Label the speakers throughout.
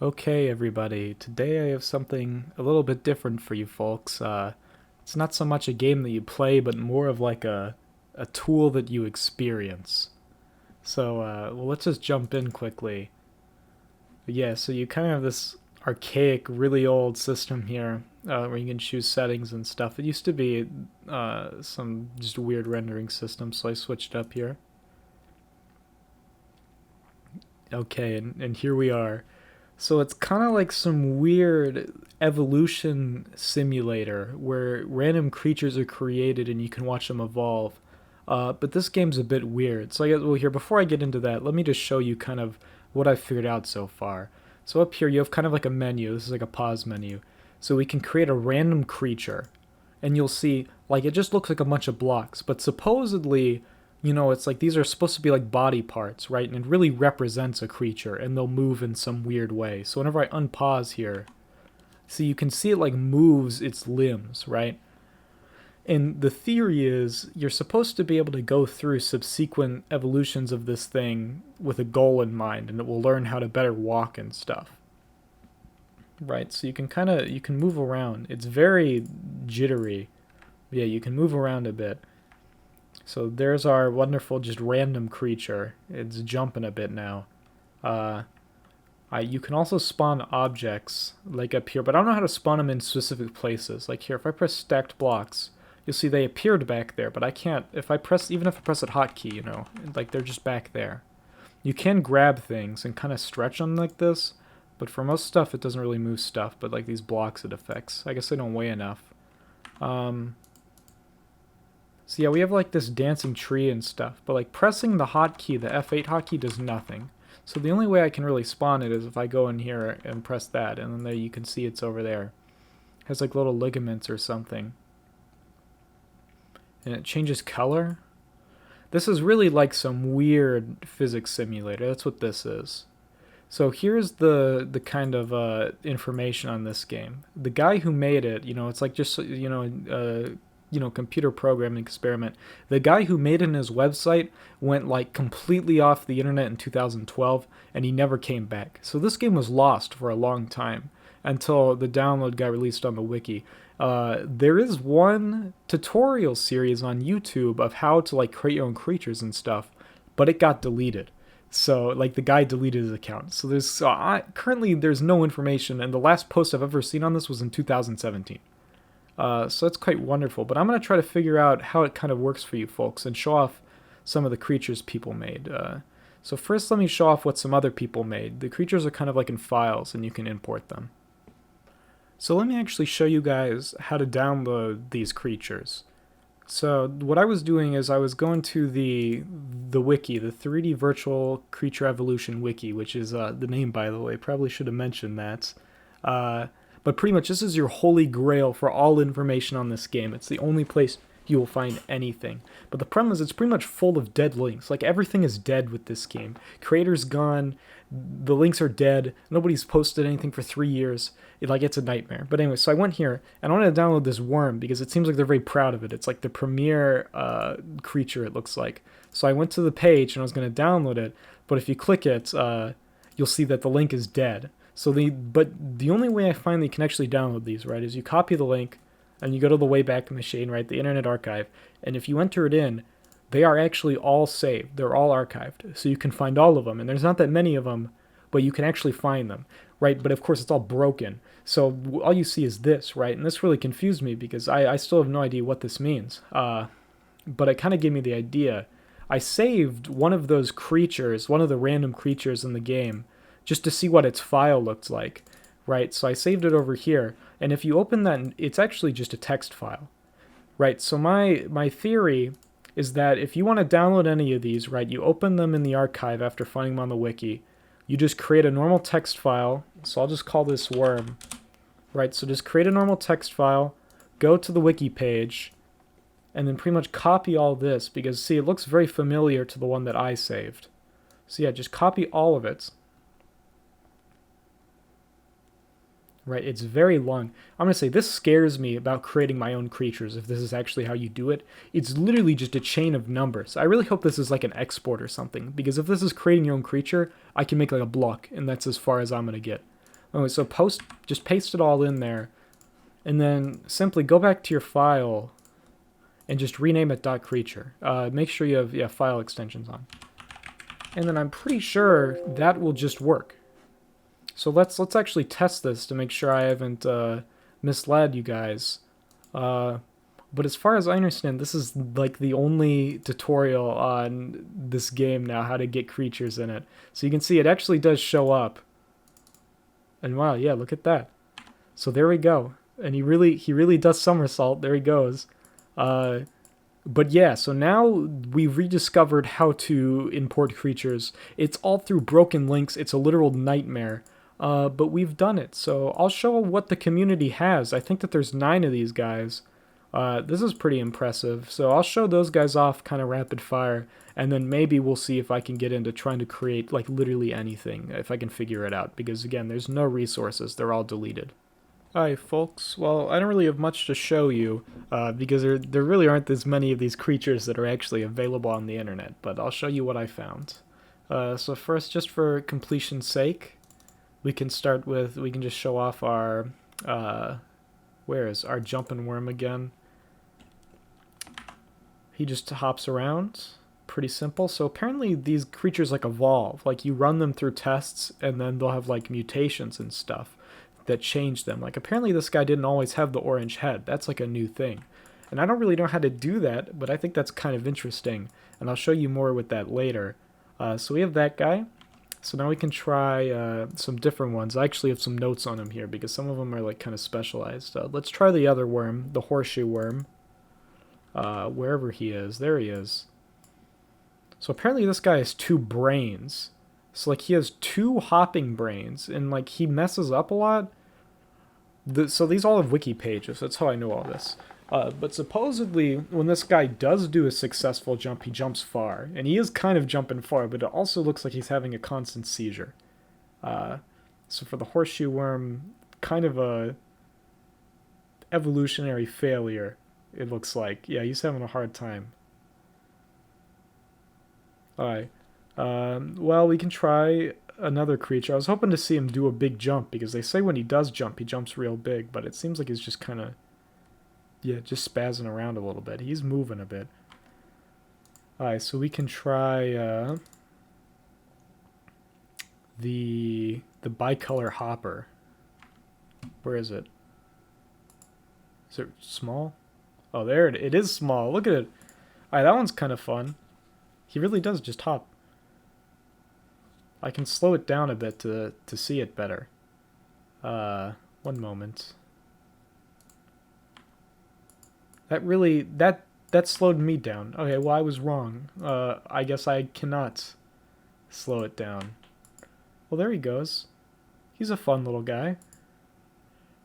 Speaker 1: Okay, everybody, today I have something a little bit different for you folks. It's not so much a game that you play, but more of like a tool that you experience. So let's just jump in quickly. Yeah, so you kind of have this archaic, really old system here where you can choose settings and stuff. It used to be some just weird rendering system, so I switched up here. Okay, and here we are. So it's kind of like some weird evolution simulator where random creatures are created and you can watch them evolve. But this game's a bit weird. So I guess, well, here, before I get into that, let me just show you kind of what I've figured out so far. So up here, you have kind of like a menu. This is like a pause menu. So we can create a random creature. And you'll see, like, it just looks like a bunch of blocks. But supposedly, it's like these are supposed to be like body parts, right? And it really represents a creature, and they'll move in some weird way. So whenever I unpause here, see, you can see it like moves its limbs, right? And the theory is you're supposed to be able to go through subsequent evolutions of this thing with a goal in mind, and it will learn how to better walk and stuff. Right, so you can move around. It's very jittery. Yeah, you can move around a bit. So there's our wonderful, just random creature. It's jumping a bit now. Uh, you can also spawn objects, like up here, but I don't know how to spawn them in specific places. Like here, if I press stacked blocks, you'll see they appeared back there, but I can't, even if I press a hotkey, like they're just back there. You can grab things and kind of stretch them like this, but for most stuff, it doesn't really move stuff, but like these blocks it affects. I guess they don't weigh enough. So yeah, we have like this dancing tree and stuff, but like pressing the hotkey, the F8 hotkey, does nothing. So the only way I can really spawn it is if I go in here and press that, and then there you can see it's over there. It has like little ligaments or something. And it changes color. This is really like some weird physics simulator. That's what this is. So here's the kind of information on this game. The guy who made it, it's like just computer programming experiment. The guy who made it in his website went like completely off the internet in 2012, and he never came back. So this game was lost for a long time until the download got released on the wiki. There is one tutorial series on YouTube of how to like create your own creatures and stuff, but it got deleted. So like the guy deleted his account. So there's currently there's no information, and the last post I've ever seen on this was in 2017. So it's quite wonderful. But I'm going to try to figure out how it kind of works for you folks and show off some of the creatures people made. So first let me show off what some other people made. The creatures are kind of like in files, and you can import them. So let me actually show you guys how to download these creatures. So what I was doing is I was going to the wiki, the 3D Virtual Creature Evolution wiki, which is the name, by the way. Probably should have mentioned that. But pretty much this is your holy grail for all information on this game. It's the only place you will find anything. But the problem is it's pretty much full of dead links. Like everything is dead with this game. Creator's gone. The links are dead. Nobody's posted anything for 3 years. It's a nightmare. But anyway, so I went here and I wanted to download this worm because it seems like they're very proud of it. It's like the premier creature, it looks like. So I went to the page and I was going to download it. But if you click it, you'll see that the link is dead. But the only way I find that you can actually download these, right, is you copy the link and you go to the Wayback Machine, right, the Internet Archive, and if you enter it in, they are actually all saved. They're all archived, so you can find all of them, and there's not that many of them, but you can actually find them, right? But of course, it's all broken, so all you see is this, right? And this really confused me because I still have no idea what this means, but it kind of gave me the idea. I saved one of those creatures, one of the random creatures in the game, just to see what its file looked like, right? So I saved it over here, and if you open that, it's actually just a text file, right? So my theory is that if you want to download any of these, right, you open them in the archive after finding them on the wiki, you just create a normal text file, so I'll just call this worm, right? So just create a normal text file, go to the wiki page, and then pretty much copy all this, because see, it looks very familiar to the one that I saved. So yeah, just copy all of it. Right, it's very long. I'm going to say this scares me about creating my own creatures, if this is actually how you do it. It's literally just a chain of numbers. I really hope this is like an export or something, because if this is creating your own creature, I can make like a block, and that's as far as I'm going to get. Oh, so just paste it all in there, and then simply go back to your file and just rename it .creature. Make sure you have file extensions on. And then I'm pretty sure that will just work. So let's actually test this to make sure I haven't misled you guys. But as far as I understand, this is like the only tutorial on this game now, how to get creatures in it. So you can see it actually does show up. And wow, yeah, look at that. So there we go. And he really does somersault. There he goes. But yeah, so now we've rediscovered how to import creatures. It's all through broken links. It's a literal nightmare. But we've done it. So I'll show what the community has. I think that there's 9 of these guys. This is pretty impressive. So I'll show those guys off kind of rapid fire. And then maybe we'll see if I can get into trying to create like literally anything. If I can figure it out. Because again, there's no resources. They're all deleted. Hi folks, well I don't really have much to show you because there really aren't as many of these creatures that are actually available on the internet, but I'll show you what I found. So first, just for completion's sake, we can just show off our, where is our jumping worm again? He just hops around, pretty simple. So apparently these creatures like evolve, like you run them through tests and then they'll have like mutations and stuff that change them. Like apparently this guy didn't always have the orange head. That's like a new thing. And I don't really know how to do that, but I think that's kind of interesting. And I'll show you more with that later. So we have that guy. So now we can try some different ones. I actually have some notes on him here because some of them are like kind of specialized. Let's try the other worm, the horseshoe worm. Wherever he is. There he is. So apparently this guy has 2 brains. So like he has 2 hopping brains and like he messes up a lot. So these all have wiki pages. That's how I know all this. But supposedly when this guy does do a successful jump, he jumps far. And he is kind of jumping far, but it also looks like he's having a constant seizure. So for the horseshoe worm, kind of a evolutionary failure, it looks like. Yeah, he's having a hard time. Alright. Well, we can try another creature. I was hoping to see him do a big jump, because they say when he does jump, he jumps real big, but it seems like he's just kind of, yeah, just spazzing around a little bit. He's moving a bit. Alright, so we can try the bicolor hopper. Where is it? Is it small? Oh, there it is small. Look at it. Alright, that one's kind of fun. He really does just hop. I can slow it down a bit to see it better. One moment. That slowed me down. Okay, well I was wrong. I guess I cannot slow it down. Well, there he goes. He's a fun little guy.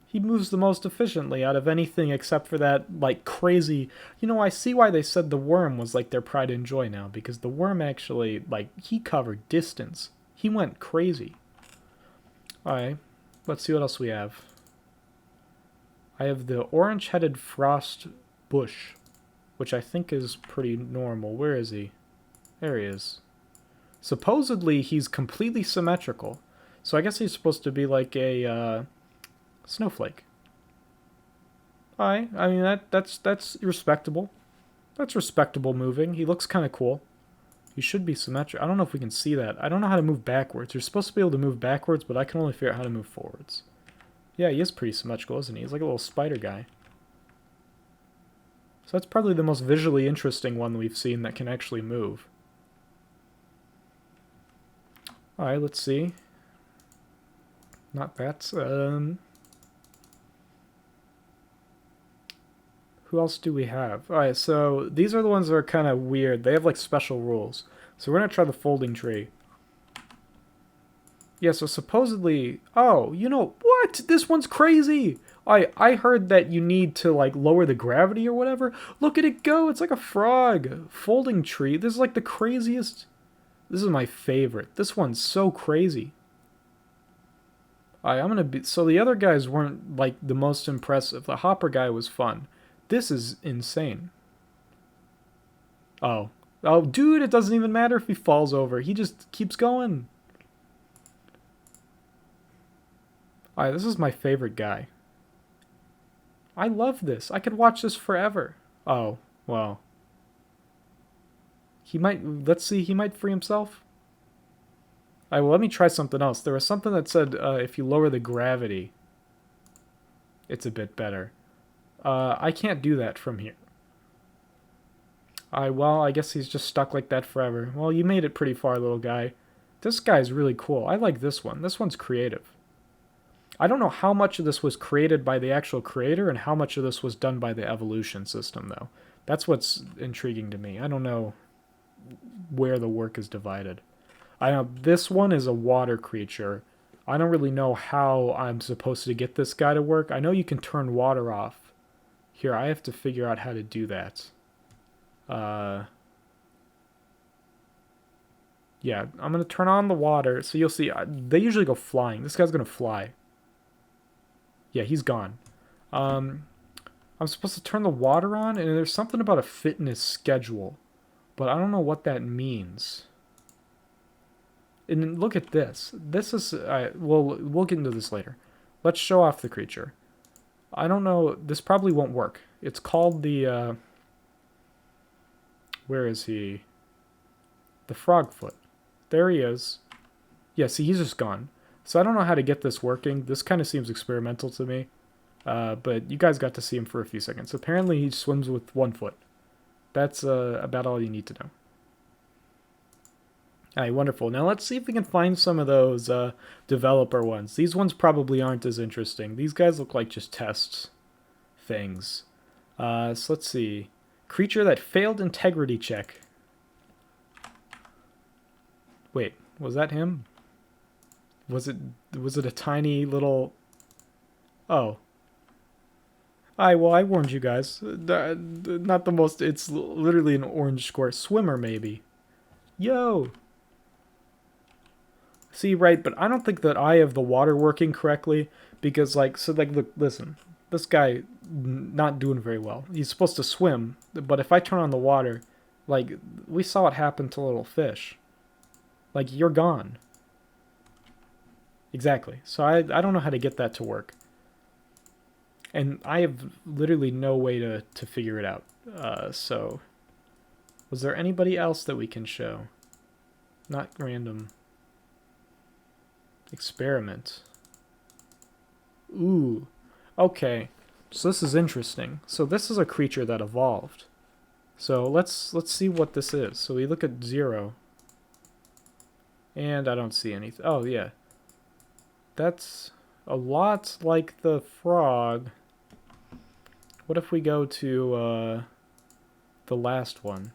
Speaker 1: He moves the most efficiently out of anything except for that, like, crazy... You know, I see why they said the worm was, like, their pride and joy now, because the worm actually, like, he covered distance. He went crazy. Alright, let's see what else we have. I have the orange-headed frost bush, which I think is pretty normal. Where is he? There he is. Supposedly, he's completely symmetrical. So I guess he's supposed to be like a, snowflake. Alright, I mean, that's respectable. That's respectable moving. He looks kind of cool. He should be symmetric. I don't know if we can see that. I don't know how to move backwards. You're supposed to be able to move backwards, but I can only figure out how to move forwards. Yeah, he is pretty symmetrical, isn't he? He's like a little spider guy. So that's probably the most visually interesting one we've seen that can actually move. Alright, let's see. Not that. Who else do we have? Alright, so these are the ones that are kind of weird. They have like special rules. So we're going to try the folding tree. Yeah, so supposedly... Oh, you know, what? This one's crazy! I heard that you need to, like, lower the gravity or whatever. Look at it go! It's like a frog! Folding tree. This is like the craziest... This is my favorite. This one's so crazy. Alright, I'm gonna be... So the other guys weren't, like, the most impressive. The hopper guy was fun. This is insane. Oh. Oh, dude, it doesn't even matter if he falls over. He just keeps going. Alright, this is my favorite guy. I love this. I could watch this forever. Oh, well. He might, let's see, he might free himself. Alright, well, let me try something else. There was something that said if you lower the gravity, it's a bit better. I can't do that from here. Well, I guess he's just stuck like that forever. Well, you made it pretty far, little guy. This guy's really cool. I like this one. This one's creative. I don't know how much of this was created by the actual creator and how much of this was done by the evolution system, though. That's what's intriguing to me. I don't know where the work is divided. I know this one is a water creature. I don't really know how I'm supposed to get this guy to work. I know you can turn water off. Here, I have to figure out how to do that. Yeah, I'm going to turn on the water. So you'll see, they usually go flying. This guy's going to fly. Yeah, he's gone. I'm supposed to turn the water on, and there's something about a fitness schedule. But I don't know what that means. And look at this. This is, we'll get into this later. Let's show off the creature. I don't know, this probably won't work. It's called the, where is he? The Frogfoot. There he is. Yeah, see, he's just gone. So I don't know how to get this working. This kind of seems experimental to me. But you guys got to see him for a few seconds. Apparently he swims with 1 foot. That's about all you need to know. Alright, wonderful. Now let's see if we can find some of those developer ones. These ones probably aren't as interesting. These guys look like just test things. So let's see. Creature that failed integrity check. Wait, was that him? Was it a tiny little... Oh. Well, I warned you guys. Not the most... It's literally an orange square. Swimmer, maybe. Yo! See, right, but I don't think that I have the water working correctly. Because, like, so, like, look, listen. This guy, not doing very well. He's supposed to swim. But if I turn on the water, like, we saw what happened to little fish. Like, you're gone. Exactly. So I don't know how to get that to work. And I have literally no way to figure it out. So, was there anybody else that we can show? Not random. Experiment. Ooh. Okay. So this is interesting. So this is a creature that evolved. So let's see what this is. So we look at 0. And I don't see anything. Oh, yeah. That's a lot like the frog. What if we go to the last one?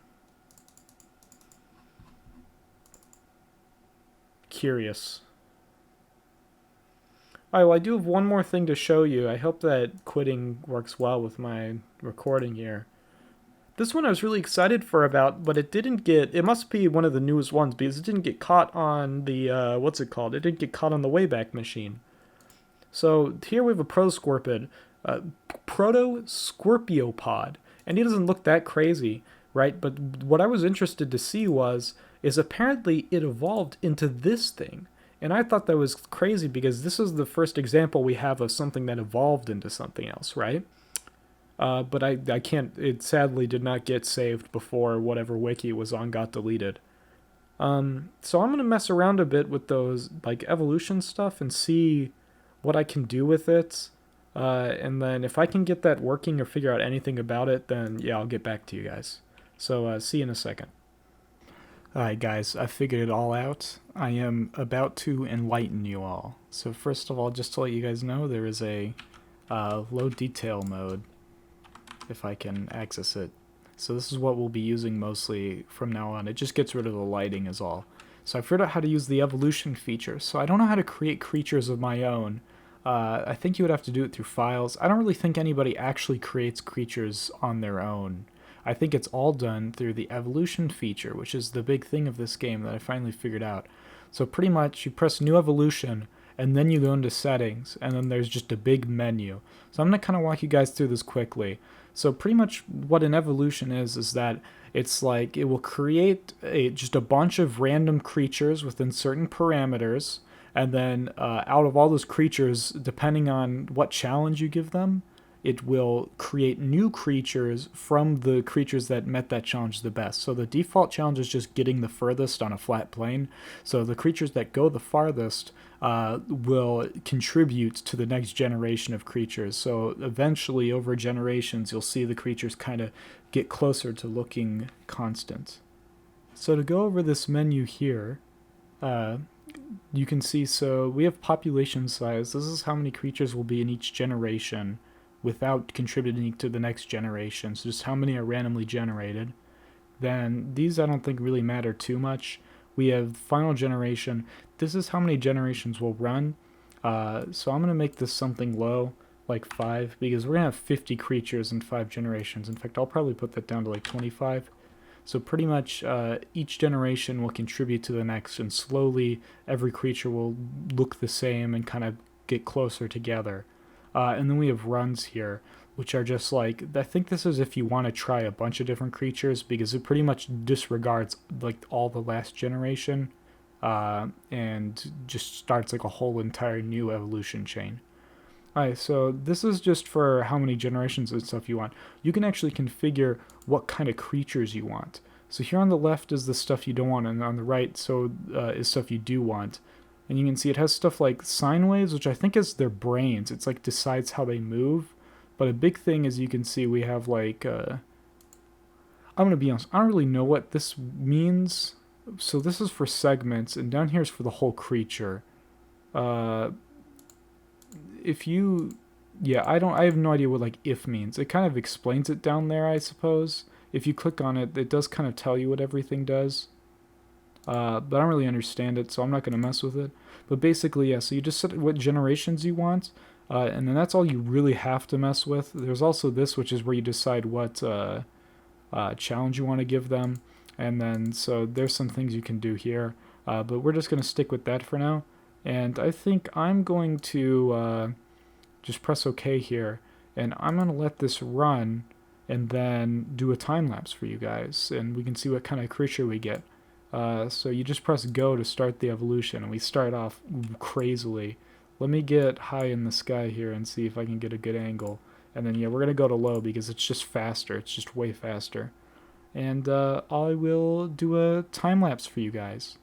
Speaker 1: Curious. Alright, well, I do have one more thing to show you. I hope that quitting works well with my recording here. This one I was really excited for about, but it didn't get... It must be one of the newest ones because it didn't get caught on the... what's it called? It didn't get caught on the Wayback Machine. So here we have a Proto-Scorpiopod. And he doesn't look that crazy, right? But what I was interested to see is apparently it evolved into this thing. And I thought that was crazy because this is the first example we have of something that evolved into something else, right? But I can't, it sadly did not get saved before whatever wiki it was on got deleted. So I'm going to mess around a bit with those, like, evolution stuff and see what I can do with it. And then if I can get that working or figure out anything about it, then yeah, I'll get back to you guys. So see you in a second. Alright guys, I figured it all out. I am about to enlighten you all. So first of all, just to let you guys know, there is a low detail mode, if I can access it. So this is what we'll be using mostly from now on. It just gets rid of the lighting is all. So I figured out how to use the evolution feature. So I don't know how to create creatures of my own. I think you would have to do it through files. I don't really think anybody actually creates creatures on their own. I think it's all done through the evolution feature, which is the big thing of this game that I finally figured out. So pretty much you press new evolution, and then you go into settings, and then there's just a big menu. So I'm going to kind of walk you guys through this quickly. So pretty much what an evolution is that it's like it will create just a bunch of random creatures within certain parameters, And then out of all those creatures, depending on what challenge you give them, it will create new creatures from the creatures that met that challenge the best. So the default challenge is just getting the furthest on a flat plane. So the creatures that go the farthest will contribute to the next generation of creatures. So eventually, over generations, you'll see the creatures kind of get closer to looking constant. So to go over this menu here, you can see, so we have population size. This is how many creatures will be in each generation without contributing to the next generation, so just how many are randomly generated. Then these I don't think really matter too much. We have final generation. This is how many generations will run. So I'm going to make this something low, like 5, because we're going to have 50 creatures in 5 generations. In fact, I'll probably put that down to like 25. So pretty much each generation will contribute to the next, and slowly every creature will look the same and kind of get closer together. And then we have runs here, which are just like, I think this is if you want to try a bunch of different creatures, because it pretty much disregards like all the last generation and just starts like a whole entire new evolution chain. Alright, so this is just for how many generations and stuff you want. You can actually configure what kind of creatures you want. So here on the left is the stuff you don't want, and on the right is stuff you do want. And you can see it has stuff like sine waves, which I think is their brains. It's like decides how they move. But a big thing is you can see we have like, I'm going to be honest, I don't really know what this means. So this is for segments, and down here is for the whole creature. I have no idea what like if means. It kind of explains it down there, I suppose. If you click on it, it does kind of tell you what everything does. But I don't really understand it, so I'm not going to mess with it. But basically, yeah, so you just set what generations you want, and then that's all you really have to mess with. There's also this, which is where you decide what challenge you want to give them. And then, so there's some things you can do here. But we're just going to stick with that for now. And I think I'm going to just press OK here. And I'm going to let this run and then do a time lapse for you guys. And we can see what kind of creature we get. So you just press go to start the evolution, and we start off crazily. Let me get high in the sky here and see if I can get a good angle. And then, yeah, we're going to go to low because it's just faster. It's just way faster. And I will do a time lapse for you guys.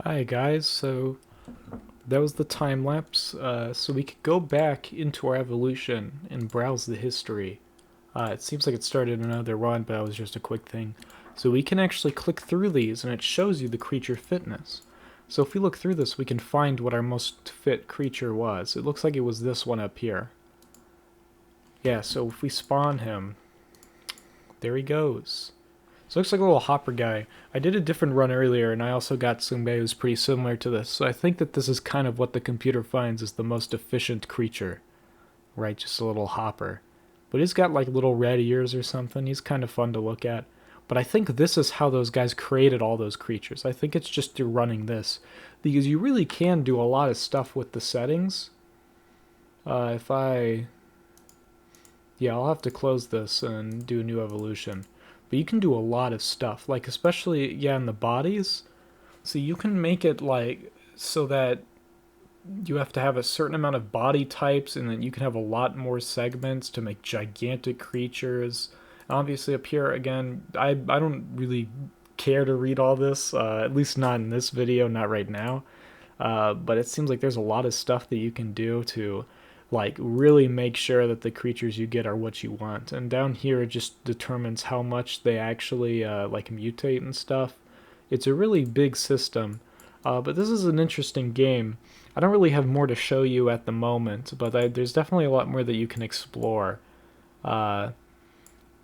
Speaker 1: Hi guys, so that was the time lapse. So we could go back into our evolution and browse the history. It seems like it started another run, but that was just a quick thing. So we can actually click through these, and it shows you the creature fitness. So if we look through this, we can find what our most fit creature was. It looks like it was this one up here. Yeah, so if we spawn him, there he goes. So it looks like a little hopper guy. I did a different run earlier, and I also got somebody who's pretty similar to this. So I think that this is kind of what the computer finds as the most efficient creature. Right, just a little hopper. But he's got like little red ears or something. He's kind of fun to look at. But I think this is how those guys created all those creatures. I think it's just through running this. Because you really can do a lot of stuff with the settings. If I... Yeah, I'll have to close this and do a new evolution. But you can do a lot of stuff. Like, especially, yeah, in the bodies. So you can make it, like, so that you have to have a certain amount of body types, and then you can have a lot more segments to make gigantic creatures. Obviously up here, again, I don't really care to read all this, at least not in this video, not right now. But it seems like there's a lot of stuff that you can do to like really make sure that the creatures you get are what you want. And down here it just determines how much they actually like mutate and stuff. It's a really big system, but this is an interesting game. I don't really have more to show you at the moment, but there's definitely a lot more that you can explore.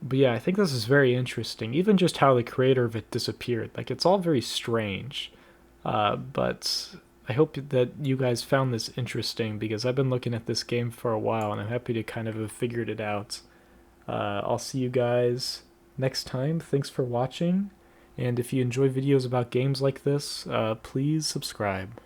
Speaker 1: But yeah, I think this is very interesting. Even just how the creator of it disappeared. Like, it's all very strange. But I hope that you guys found this interesting, because I've been looking at this game for a while, and I'm happy to kind of have figured it out. I'll see you guys next time. Thanks for watching. And if you enjoy videos about games like this, please subscribe.